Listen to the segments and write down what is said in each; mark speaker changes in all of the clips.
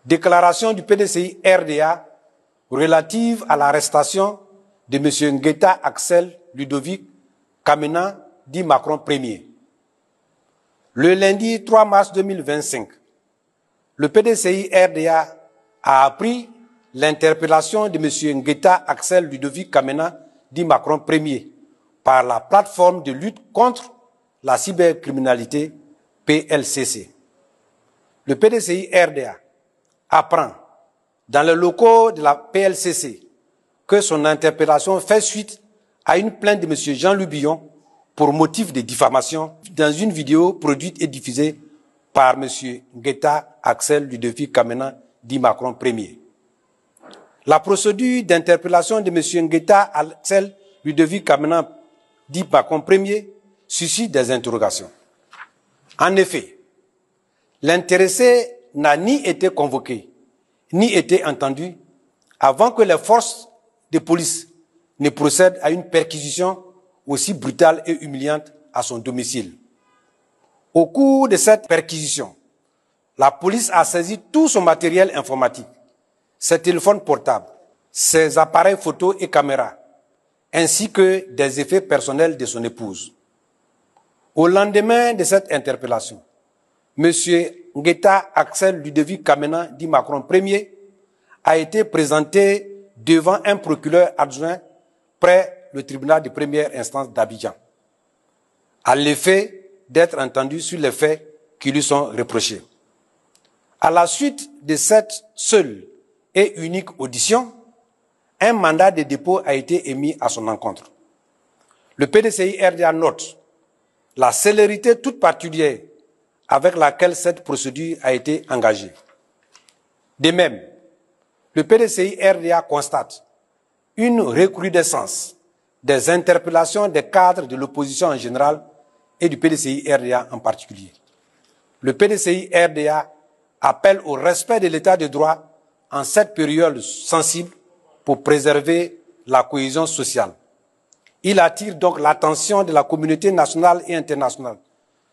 Speaker 1: Déclaration du PDCI RDA relative à l'arrestation de M. Ngueta Axel Ludovic Kamena, dit Macron Ier. Le lundi 3 mars 2025, le PDCI RDA a appris l'interpellation de M. Ngueta Axel Ludovic Kamena, dit Macron Ier, par la plateforme de lutte contre la cybercriminalité PLCC. Le PDCI RDA apprend dans les locaux de la PLCC que son interpellation fait suite à une plainte de M. Jean-Louis Billon pour motif de diffamation dans une vidéo produite et diffusée par M. Ngueta Axel Ludovic Kamena, dit Macron Ier. La procédure d'interpellation de M. Ngueta Axel Ludovic Kamena, dit Macron Ier, suscite des interrogations. En effet, l'intéressé n'a ni été convoqué, ni été entendu avant que les forces de police ne procèdent à une perquisition aussi brutale et humiliante à son domicile. Au cours de cette perquisition, la police a saisi tout son matériel informatique, ses téléphones portables, ses appareils photo et caméras, ainsi que des effets personnels de son épouse. Au lendemain de cette interpellation, M. Ngueta Axel Ludovic Kamena, dit Macron Ier, a été présenté devant un procureur adjoint près le tribunal de première instance d'Abidjan, à l'effet d'être entendu sur les faits qui lui sont reprochés. À la suite de cette seule et unique audition, un mandat de dépôt a été émis à son encontre. Le PDCI RDA note la célérité toute particulière avec laquelle cette procédure a été engagée. De même, le PDCI RDA constate une recrudescence des interpellations des cadres de l'opposition en général et du PDCI RDA en particulier. Le PDCI RDA appelle au respect de l'état de droit en cette période sensible pour préserver la cohésion sociale. Il attire donc l'attention de la communauté nationale et internationale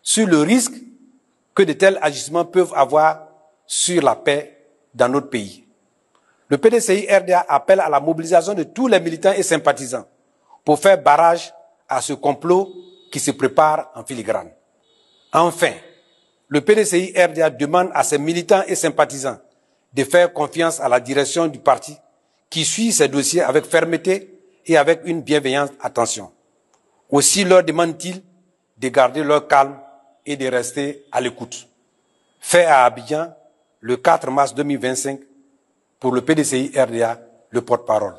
Speaker 1: sur le risque que de tels agissements peuvent avoir sur la paix dans notre pays. Le PDCI RDA appelle à la mobilisation de tous les militants et sympathisants pour faire barrage à ce complot qui se prépare en filigrane. Enfin, le PDCI RDA demande à ses militants et sympathisants de faire confiance à la direction du parti qui suit ces dossiers avec fermeté et avec une bienveillante attention. Aussi leur demande-t-il de garder leur calme et de rester à l'écoute. Fait à Abidjan, le 4 mars 2025, pour le PDCI RDA, le porte-parole.